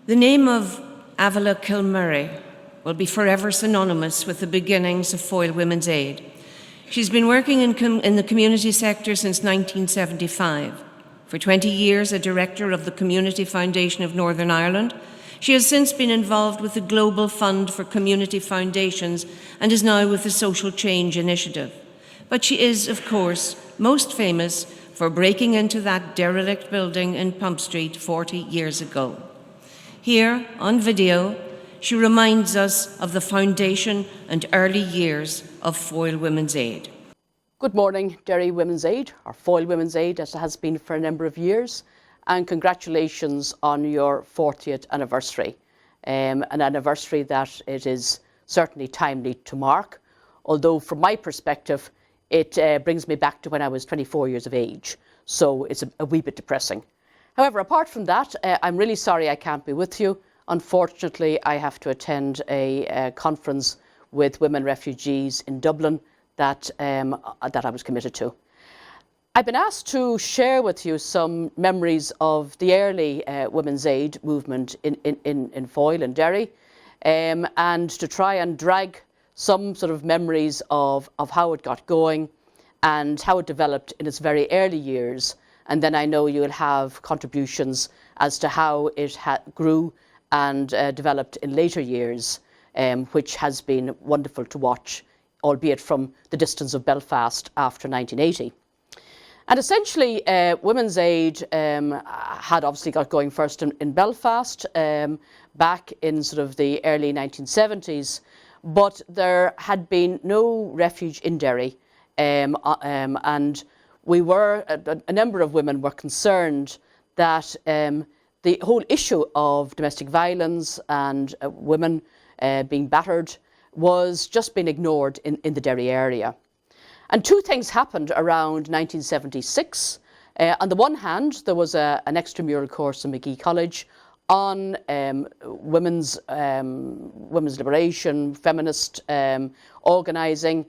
The name of Avila Kilmurray will be forever synonymous with the beginnings of Foyle Women's Aid. She's been working in the community sector since 1975. For 20 years, a director of the Community Foundation of Northern Ireland, she has since been involved with the Global Fund for Community Foundations and is now with the Social Change Initiative. But she is, of course, most famous for breaking into that derelict building in Pump Street 40 years ago. Here, on video, she reminds us of the foundation and early years of Foyle Women's Aid. Good morning, Derry Women's Aid, or Foyle Women's Aid, as it has been for a number of years, and congratulations on your 40th anniversary. An anniversary that it is certainly timely to mark, although from my perspective, it brings me back to when I was 24 years of age, so it's a wee bit depressing. However, apart from that, I'm really sorry I can't be with you. Unfortunately, I have to attend a conference with women refugees in Dublin that I was committed to. I've been asked to share with you some memories of the early Women's Aid movement in Foyle and Derry, and to try and drag some sort of memories of how it got going and how it developed in its very early years. And then I know you'll have contributions as to how it grew and developed in later years, which has been wonderful to watch, albeit from the distance of Belfast after 1980. And essentially, Women's Aid had obviously got going first in Belfast back in sort of the early 1970s, but there had been no refuge in Derry, and we were, a number of women were concerned that the whole issue of domestic violence and women being battered was just being ignored in the Derry area. And two things happened around 1976. On the one hand, there was an extramural course in Magee College on women's liberation, feminist organising,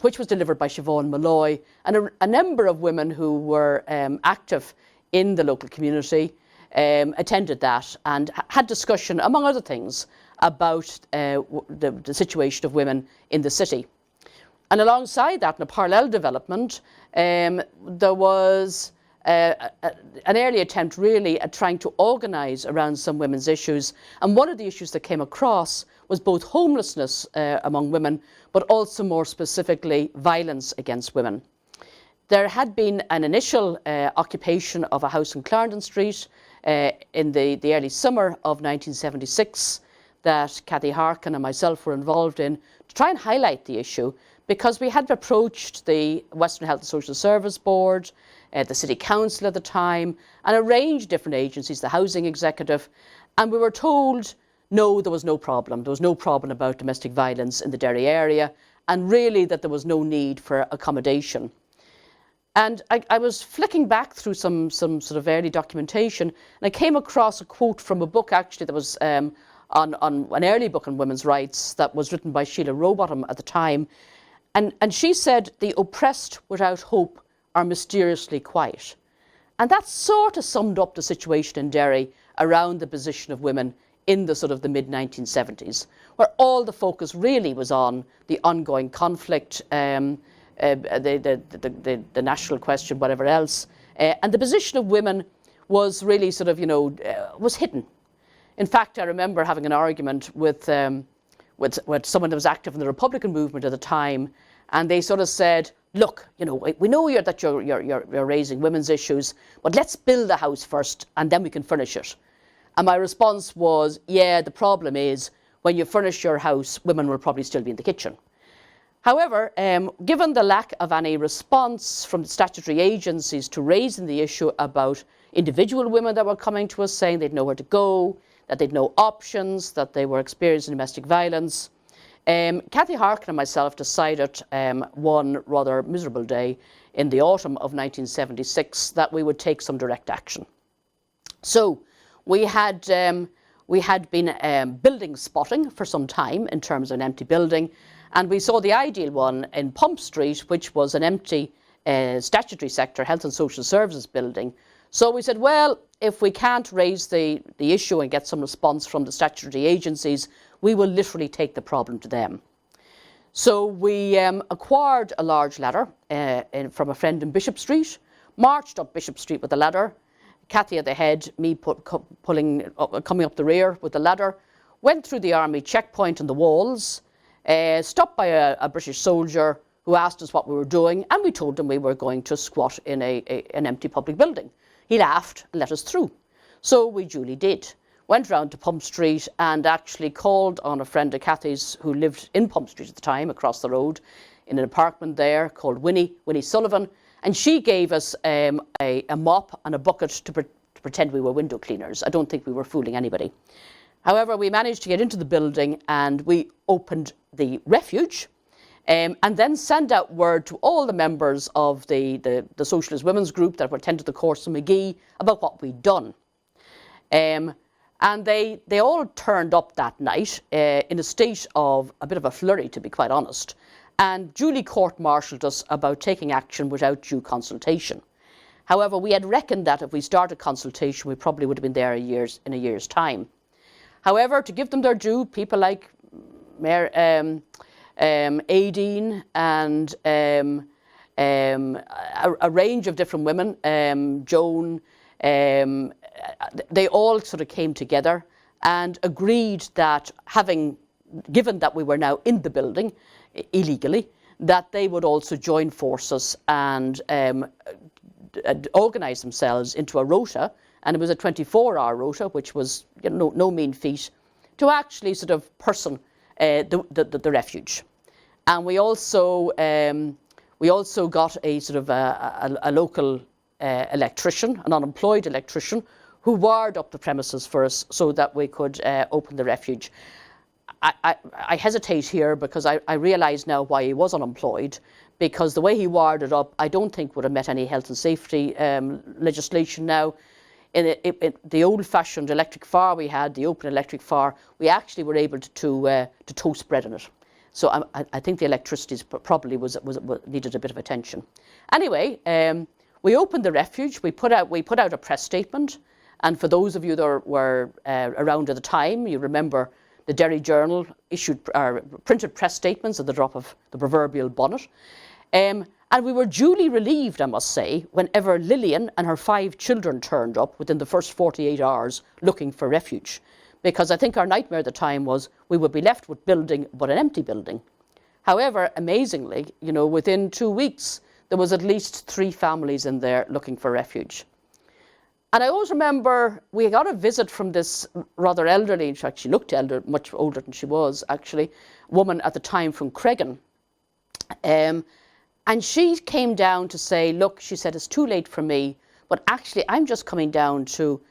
which was delivered by Siobhan Malloy, and a number of women who were active in the local community attended that and had discussion, among other things, about the situation of women in the city. And alongside that, in a parallel development, there was an early attempt really at trying to organise around some women's issues. And one of the issues that came across was both homelessness among women, but also more specifically violence against women. There had been an initial occupation of a house in Clarendon Street in the early summer of 1976 that Cathy Harkin and myself were involved in to try and highlight the issue, because we had approached the Western Health and Social Service Board, the City Council at the time, and a range of different agencies, the Housing Executive, and we were told, no, there was no problem. There was no problem about domestic violence in the Derry area, and really that there was no need for accommodation. And I was flicking back through some sort of early documentation, and I came across a quote from a book actually that was on an early book on women's rights that was written by Sheila Rowbottom at the time. And she said, "The oppressed without hope are mysteriously quiet." And that sort of summed up the situation in Derry around the position of women in the sort of the mid-1970s, where all the focus really was on the ongoing conflict, the national question, whatever else. And the position of women was really sort of, was hidden. In fact, I remember having an argument with someone that was active in the Republican movement at the time, and they sort of said, look, we know that you're raising women's issues, but let's build a house first and then we can furnish it. And my response was, yeah, the problem is when you furnish your house, women will probably still be in the kitchen. However, given the lack of any response from the statutory agencies to raising the issue about individual women that were coming to us saying they'd know where to go, that they'd no options, that they were experiencing domestic violence, Cathy Harkin and myself decided one rather miserable day in the autumn of 1976 that we would take some direct action. So we had been building spotting for some time in terms of an empty building, and we saw the ideal one in Pump Street, which was an empty statutory sector health and social services building, So we said, well, if we can't raise the issue and get some response from the statutory agencies, we will literally take the problem to them. So we acquired a large ladder from a friend in Bishop Street, marched up Bishop Street with the ladder, Cathy at the head, me coming up the rear with the ladder, went through the army checkpoint on the walls, stopped by a British soldier who asked us what we were doing, and we told him we were going to squat in an empty public building. He laughed and let us through. So we duly did. Went round to Pump Street and actually called on a friend of Cathy's who lived in Pump Street at the time, across the road, in an apartment there called Winnie Sullivan. And she gave us a mop and a bucket to pretend we were window cleaners. I don't think we were fooling anybody. However, we managed to get into the building and we opened the refuge and then sent out word to all the members of the Socialist Women's Group that attended the course in Magee about what we'd done. And they all turned up that night in a state of a bit of a flurry, to be quite honest, and duly court-martialed us about taking action without due consultation. However, we had reckoned that if we started consultation, we probably would have been there in a year's time. However, to give them their due, people like Mayor Aideen and a range of different women, Joan, they all sort of came together and agreed that, given that we were now in the building illegally, that they would also join forces and organise themselves into a rota, and it was a 24-hour rota, which was no mean feat, to actually sort of person the refuge. And we also got a sort of a local electrician, an unemployed electrician, who wired up the premises for us so that we could open the refuge. I hesitate here because I realise now why he was unemployed, because the way he wired it up, I don't think would have met any health and safety legislation now. In the old-fashioned electric fire we had, the open electric fire, we actually were able to toast bread in it. So I think the electricity probably needed a bit of attention. Anyway, we opened the refuge. We put out a press statement, and for those of you that were around at the time, you remember the Derry Journal printed press statements at the drop of the proverbial bonnet. And we were duly relieved, I must say, whenever Lillian and her 5 children turned up within the first 48 hours looking for refuge. Because I think our nightmare at the time was we would be left with building but an empty building. However, amazingly, within 2 weeks, there was at least 3 families in there looking for refuge. And I always remember we got a visit from this rather elderly, in fact she looked much older than she was actually, woman at the time from Cregan. And she came down to say, look, she said, it's too late for me, but actually I'm just coming down to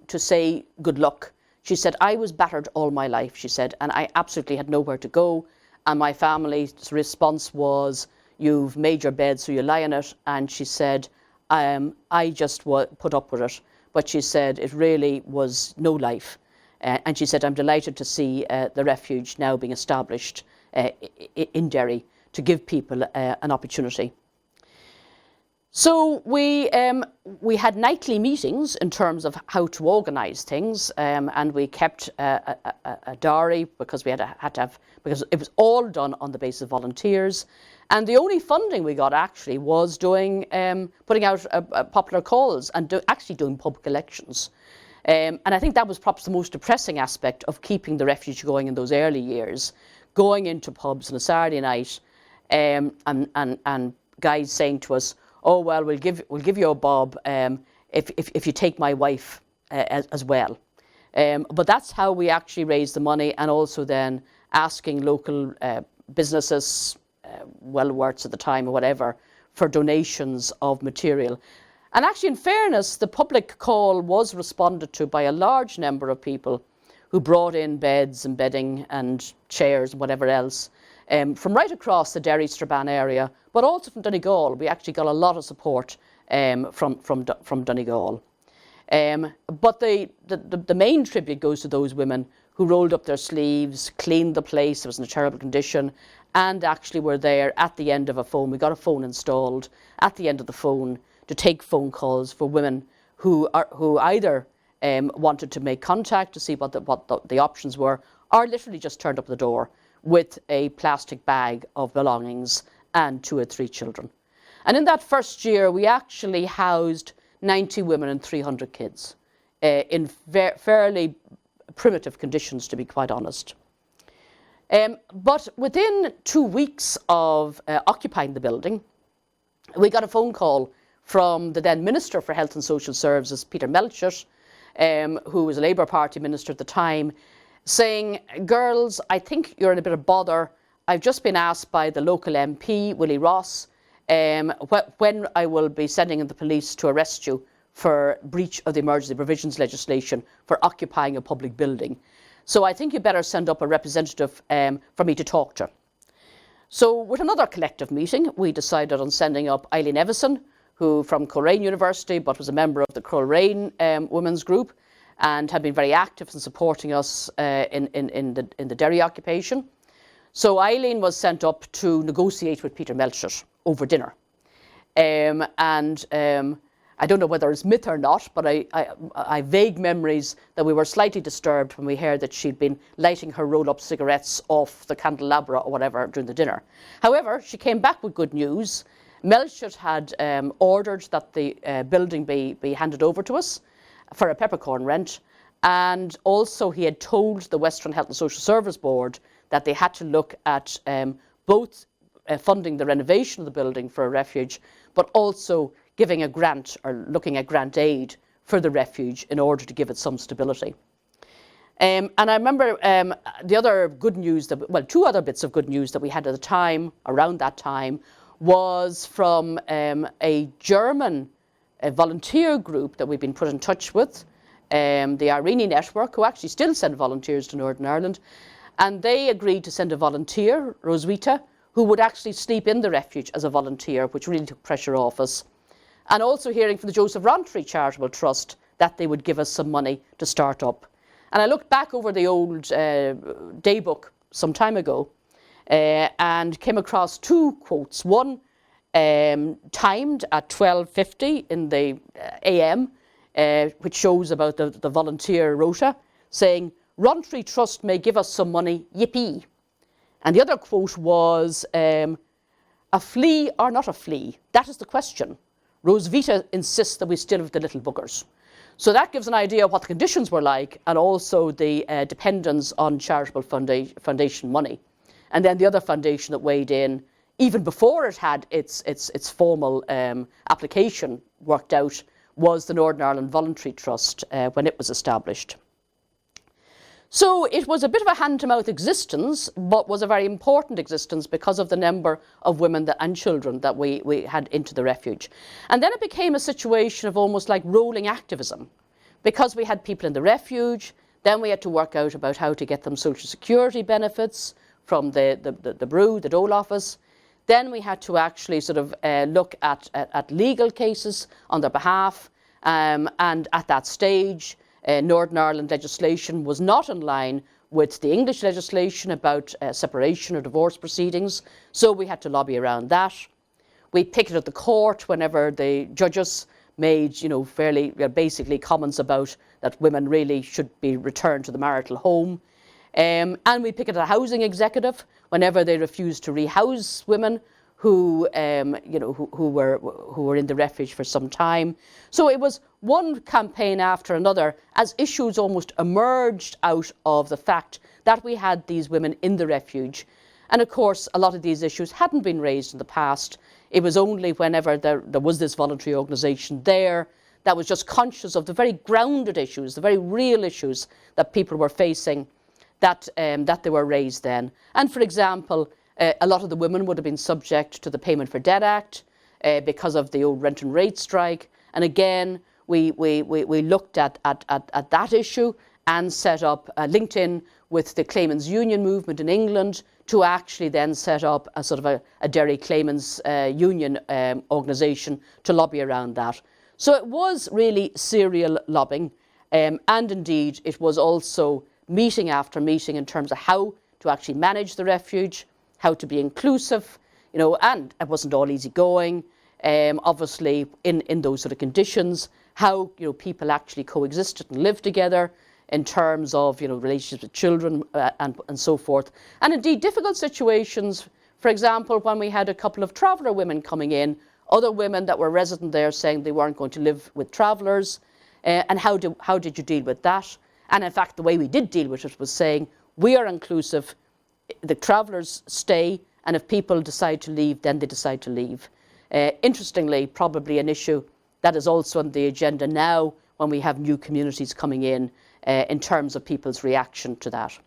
say good luck. She said, I was battered all my life, she said, and I absolutely had nowhere to go. And my family's response was, you've made your bed, so you lie in it. And she said, I just put up with it. But she said, it really was no life. And she said, I'm delighted to see the refuge now being established in Derry, to give people an opportunity. So we had nightly meetings in terms of how to organise things, and we kept a diary because we had to have, because it was all done on the basis of volunteers. And the only funding we got actually was putting out popular calls and actually doing public elections. And I think that was perhaps the most depressing aspect of keeping the refuge going in those early years, going into pubs on a Saturday night, and guys saying to us, oh well, we'll give you a bob if you take my wife as well. But that's how we actually raised the money, and also then asking local businesses, Wellworths at the time or whatever, for donations of material. And actually, in fairness, the public call was responded to by a large number of people who brought in beds and bedding and chairs and whatever else. From right across the Derry Strabane area, but also from Donegal. We actually got a lot of support from Donegal. But the main tribute goes to those women who rolled up their sleeves, cleaned the place, it was in a terrible condition, and actually were there at the end of a phone. We got a phone installed at the end of the phone to take phone calls for women who either wanted to make contact to see what the options were, or literally just turned up the door with a plastic bag of belongings and 2 or 3 children. And in that first year, we actually housed 90 women and 300 kids in fairly primitive conditions, to be quite honest. But within 2 weeks of occupying the building, we got a phone call from the then Minister for Health and Social Services, Peter Melchett, who was a Labour Party minister at the time, saying, "Girls, I think you're in a bit of bother. I've just been asked by the local MP, Willie Ross, when I will be sending in the police to arrest you for breach of the emergency provisions legislation for occupying a public building. So I think you better send up a representative for me to talk to." So with another collective meeting, we decided on sending up Eileen Evison, who from Coleraine University, but was a member of the Coleraine Women's Group and had been very active in supporting us in the Derry occupation. So Eileen was sent up to negotiate with Peter Melchett over dinner. I don't know whether it's myth or not, but I have vague memories that we were slightly disturbed when we heard that she'd been lighting her roll-up cigarettes off the candelabra or whatever during the dinner. However, she came back with good news. Melchett had ordered that the building be handed over to us for a peppercorn rent, and also he had told the Western Health and Social Service Board that they had to look at both funding the renovation of the building for a refuge, but also giving a grant or looking at grant aid for the refuge in order to give it some stability. And I remember the other good news, 2 other bits of good news that we had at the time, around that time, was from a German volunteer group that we've been put in touch with, the Irene Network, who actually still send volunteers to Northern Ireland. And they agreed to send a volunteer, Roswitha, who would actually sleep in the refuge as a volunteer, which really took pressure off us. And also hearing from the Joseph Rowntree Charitable Trust that they would give us some money to start up. And I looked back over the old daybook some time ago and came across 2 quotes. One timed at 12:50 in the AM, which shows about the volunteer rota, saying, "Rowntree Trust may give us some money, yippee." And the other quote was, "A flea or not a flea? That is the question. Roswitha insists that we still have the little buggers." So that gives an idea of what the conditions were like, and also the dependence on charitable foundation money. And then the other foundation that weighed in, even before it had its formal application worked out, was the Northern Ireland Voluntary Trust when it was established. So it was a bit of a hand-to-mouth existence, but was a very important existence because of the number of women and children that we had into the refuge. And then it became a situation of almost like rolling activism, because we had people in the refuge. Then we had to work out about how to get them social security benefits from the BRU, the Dole office. Then we had to actually sort of look at legal cases on their behalf, and at that stage, Northern Ireland legislation was not in line with the English legislation about separation or divorce proceedings, so we had to lobby around that. We picketed the court whenever the judges made, fairly basically comments about that women really should be returned to the marital home. And we picketed a housing executive whenever they refused to rehouse women who were in the refuge for some time. So it was one campaign after another as issues almost emerged out of the fact that we had these women in the refuge. And of course, a lot of these issues hadn't been raised in the past. It was only whenever there was this voluntary organisation there that was just conscious of the very grounded issues, the very real issues that people were facing, that they were raised then. And for example, a lot of the women would have been subject to the Payment for Debt Act because of the old rent and rate strike. And again, we looked at that issue and set up LinkedIn with the Claimants Union movement in England to actually then set up a sort of a Derry Claimants Union organisation to lobby around that. So it was really serial lobbying, and indeed it was also meeting after meeting in terms of how to actually manage the refuge, how to be inclusive, and it wasn't all easy going. Obviously, in those sort of conditions, how people actually coexisted and lived together in terms of relationships with children and so forth, and indeed difficult situations. For example, when we had a couple of traveller women coming in, other women that were resident there saying they weren't going to live with travellers, and how did you deal with that? And in fact, the way we did deal with it was saying we are inclusive, the travellers stay, and if people decide to leave, then they decide to leave. Interestingly, probably an issue that is also on the agenda now when we have new communities coming in terms of people's reaction to that.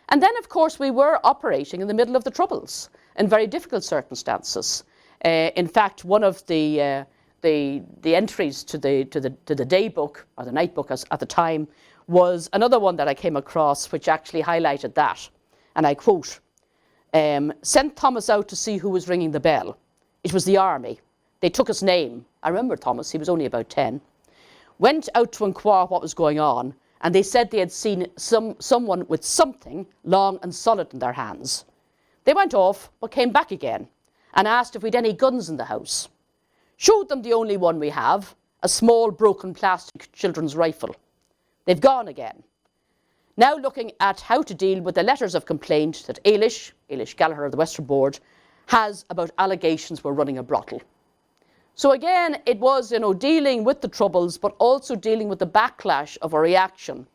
And then, of course, we were operating in the middle of the Troubles in very difficult circumstances. In fact, one of the entries to the day book, or the night book at the time, was another one that I came across which actually highlighted that. And I quote, "Sent Thomas out to see who was ringing the bell. It was the army. They took his name." I remember Thomas, he was only about 10. "Went out to inquire what was going on, and they said they had seen someone with something long and solid in their hands. They went off, but came back again, and asked if we'd any guns in the house. Showed them the only one we have, a small broken plastic children's rifle. They've gone again. Now looking at how to deal with the letters of complaint that Eilish Gallagher of the Western Board, has about allegations we're running a brothel." So again, it was dealing with the Troubles, but also dealing with the backlash of a reaction.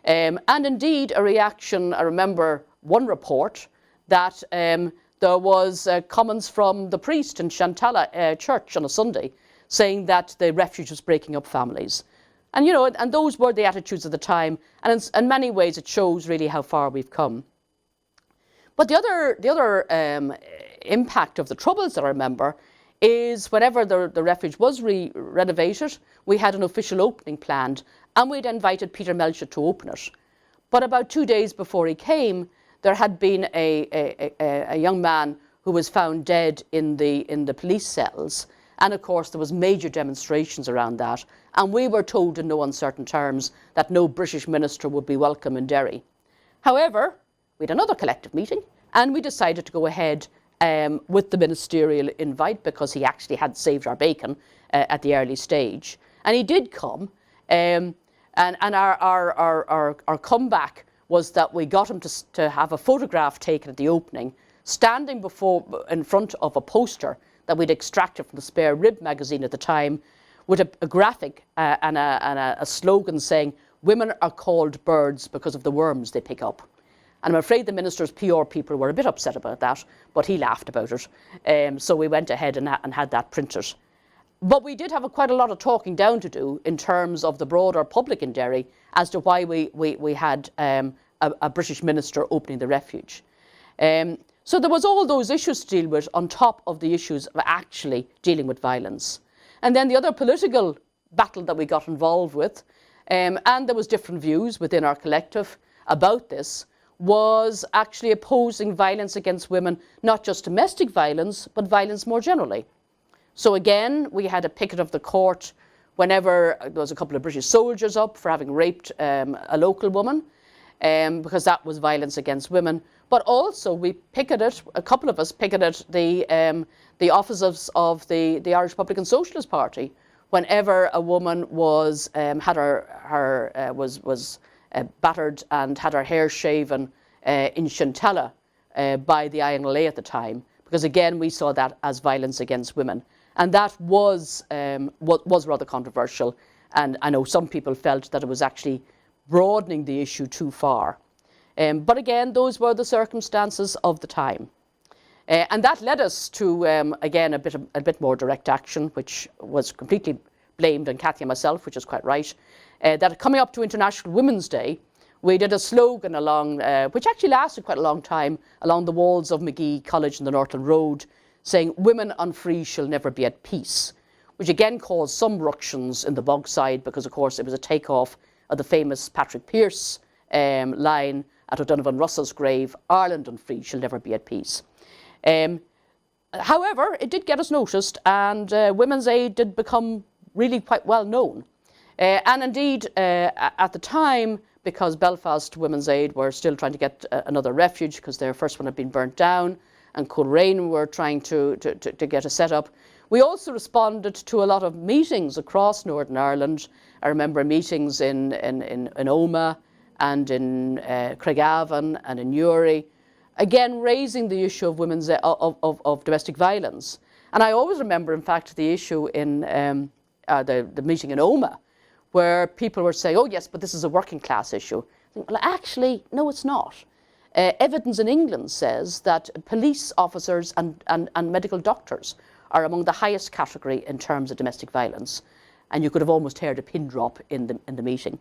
And indeed a reaction, I remember one report that there was comments from the priest in Shantala church on a Sunday saying that the refuge was breaking up families. And and those were the attitudes of the time, and in many ways it shows really how far we've come. But the other impact of the Troubles that I remember is whenever the refuge was renovated, we had an official opening planned, and we'd invited Peter Melchett to open it. But about 2 days before he came, there had been a young man who was found dead in the police cells. And of course, there was major demonstrations around that. And we were told in no uncertain terms that no British minister would be welcome in Derry. However, we had another collective meeting, and we decided to go ahead with the ministerial invite, because he actually had saved our bacon at the early stage. And he did come, and our comeback was that we got him to have a photograph taken at the opening, standing in front of a poster that we'd extracted from the Spare Rib magazine at the time, with a graphic and a slogan saying, "Women are called birds because of the worms they pick up." And I'm afraid the minister's PR people were a bit upset about that, but he laughed about it. So we went ahead and had that printed. But we did have quite a lot of talking down to do in terms of the broader public in Derry as to why we had a British minister opening the refuge. So there was all those issues to deal with on top of the issues of actually dealing with violence. And then the other political battle that we got involved with, and there was different views within our collective about this, was actually opposing violence against women, not just domestic violence, but violence more generally. So again, we had a picket of the court whenever there was a couple of British soldiers up for having raped a local woman, because that was violence against women. But also we picketed, a couple of us picketed the offices of the Irish Republican Socialist Party whenever a woman was battered and had her hair shaven in Shantala by the INLA at the time, because again we saw that as violence against women, and that was rather controversial. And I know some people felt that it was actually broadening the issue too far. But again, those were the circumstances of the time. And that led us to, again, a bit more direct action, which was completely blamed on Cathy and myself, which is quite right. That coming up to International Women's Day, we did a slogan along, which actually lasted quite a long time, along the walls of Magee College in the Northland Road, saying, "Women unfree shall never be at peace," which again caused some ructions in the Bogside, because of course it was a takeoff of the famous Patrick Pearse line at O'Donovan Russell's grave, "Ireland unfree shall never be at peace." However, it did get us noticed, and Women's Aid did become really quite well known. And indeed, at the time, because Belfast Women's Aid were still trying to get another refuge because their first one had been burnt down, and Coleraine were trying to get a set up, We also responded to a lot of meetings across Northern Ireland. I remember meetings in Omagh and in Craigavon and in Newry, again raising the issue of women's of domestic violence. And I always remember, in fact, the issue in the meeting in Omagh, where people were saying, oh yes, but this is a working class issue. Well, actually, no, it's not. Evidence in England says that police officers and medical doctors are among the highest category in terms of domestic violence. And you could have almost heard a pin drop in the meeting.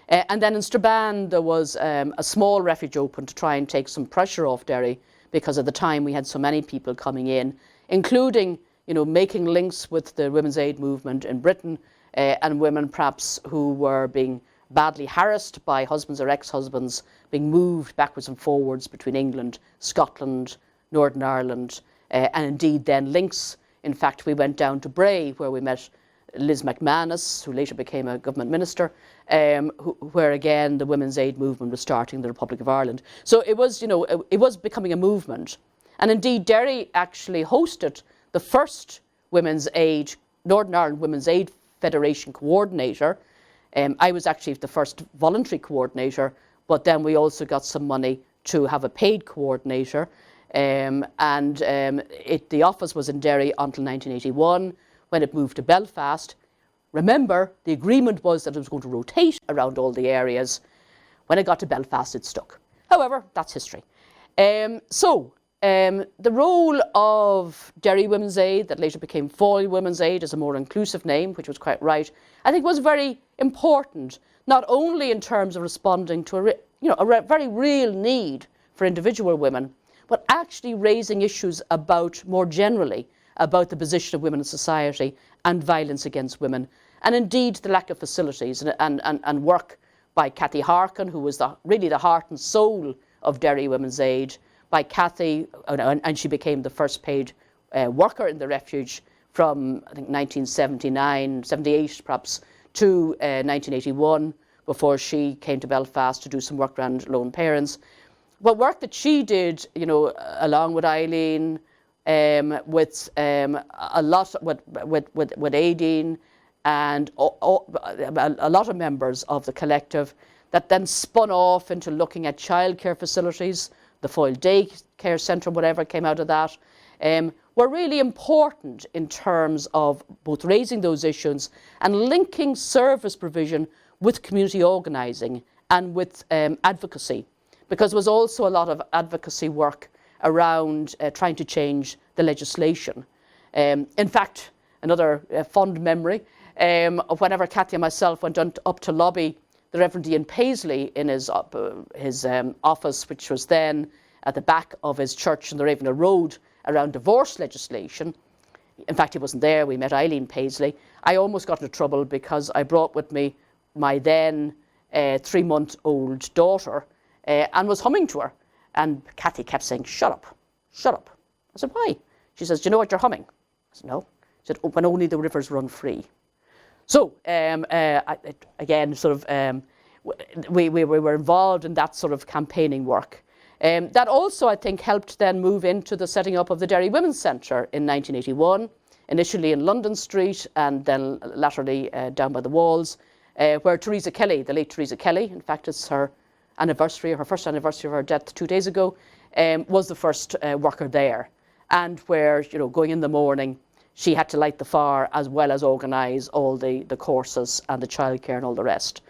And then in Strabane, there was a small refuge open to try and take some pressure off Derry, because at the time we had so many people coming in, including, you know, making links with the Women's Aid movement in Britain, and women perhaps who were being badly harassed by husbands or ex-husbands, being moved backwards and forwards between England, Scotland, Northern Ireland, and indeed then links. In fact, we went down to Bray, where we met Liz McManus, who later became a government minister, where again the Women's Aid movement was starting in the Republic of Ireland. So it was, you know, it was becoming a movement. And indeed, Derry actually hosted the first Women's Aid, Northern Ireland Women's Aid Federation coordinator. I was actually the first voluntary coordinator, but then we also got some money to have a paid coordinator. The office was in Derry until 1981, when it moved to Belfast. Remember, the agreement was that it was going to rotate around all the areas. When it got to Belfast, it stuck. However, that's history. The role of Derry Women's Aid, that later became Foyle Women's Aid as a more inclusive name, which was quite right, I think was very important, not only in terms of responding to a very real need for individual women, but actually raising issues about, more generally, about the position of women in society and violence against women, and indeed the lack of facilities and work by Cathy Harkin, who was really the heart and soul of Derry Women's Aid, by Cathy, and she became the first paid worker in the refuge from, I think, 1979, 78 perhaps, to 1981, before she came to Belfast to do some work around lone parents. But work that she did, you know, along with Eileen, with a lot with Aideen, and a lot of members of the collective, that then spun off into looking at childcare facilities. The Foyle Day Care Centre, whatever came out of that, were really important in terms of both raising those issues and linking service provision with community organising and with advocacy, because there was also a lot of advocacy work around trying to change the legislation. In fact, another fond memory, whenever Cathy and myself went up to lobby the Reverend Ian Paisley in his office, which was then at the back of his church on the Ravenel Road, around divorce legislation. In fact, he wasn't there. We met Eileen Paisley. I almost got into trouble because I brought with me my then 3-month-old daughter and was humming to her. And Cathy kept saying, "Shut up, shut up." I said, "Why?" She says, "Do you know what you're humming?" I said, "No." She said, "Oh, when only the rivers run free." So, again, sort of, we were involved in that sort of campaigning work. That also, I think, helped then move into the setting up of the Derry Women's Centre in 1981, initially in London Street and then latterly down by the Walls, where Teresa Kelly, the late Teresa Kelly, in fact it's her anniversary, her first anniversary of her death 2 days ago, was the first worker there, and where, you know, going in the morning, she had to light the fire as well as organise all the courses and the childcare and all the rest.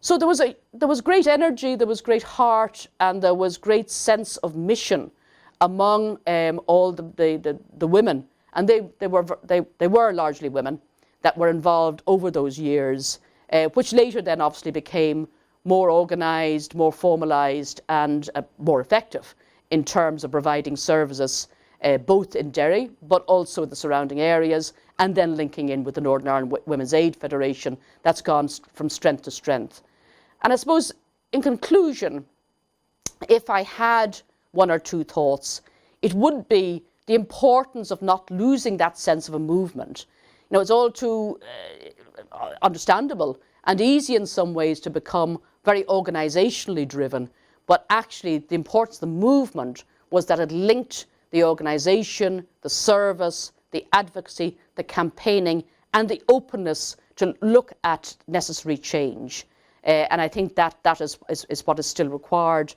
So there was great energy, there was great heart, and there was great sense of mission among all the women, and they were largely women that were involved over those years, which later then obviously became more organised, more formalised, and more effective in terms of providing services, both in Derry but also the surrounding areas, and then linking in with the Northern Ireland Women's Aid Federation. That's gone from strength to strength. And I suppose, in conclusion, if I had one or two thoughts, it would be the importance of not losing that sense of a movement. You know, it's all too understandable and easy in some ways to become very organisationally driven, but actually the importance of the movement was that it linked the organisation, the service, the advocacy, the campaigning, and the openness to look at necessary change. And I think that is what is still required,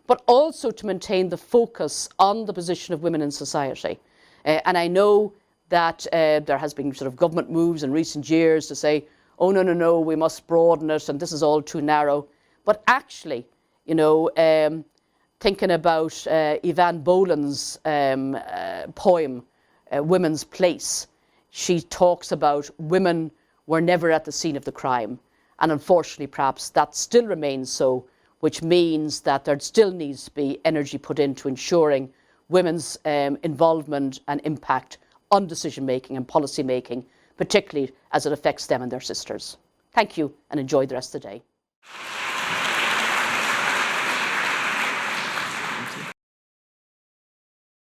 but also to maintain the focus on the position of women in society. And I know that there has been sort of government moves in recent years to say, oh, no, we must broaden it and this is all too narrow. But actually, you know, thinking about Yvonne Boland's poem, Women's Place, she talks about women were never at the scene of the crime. And unfortunately, perhaps that still remains so, which means that there still needs to be energy put into ensuring women's involvement and impact on decision making and policy making, particularly as it affects them and their sisters. Thank you and enjoy the rest of the day.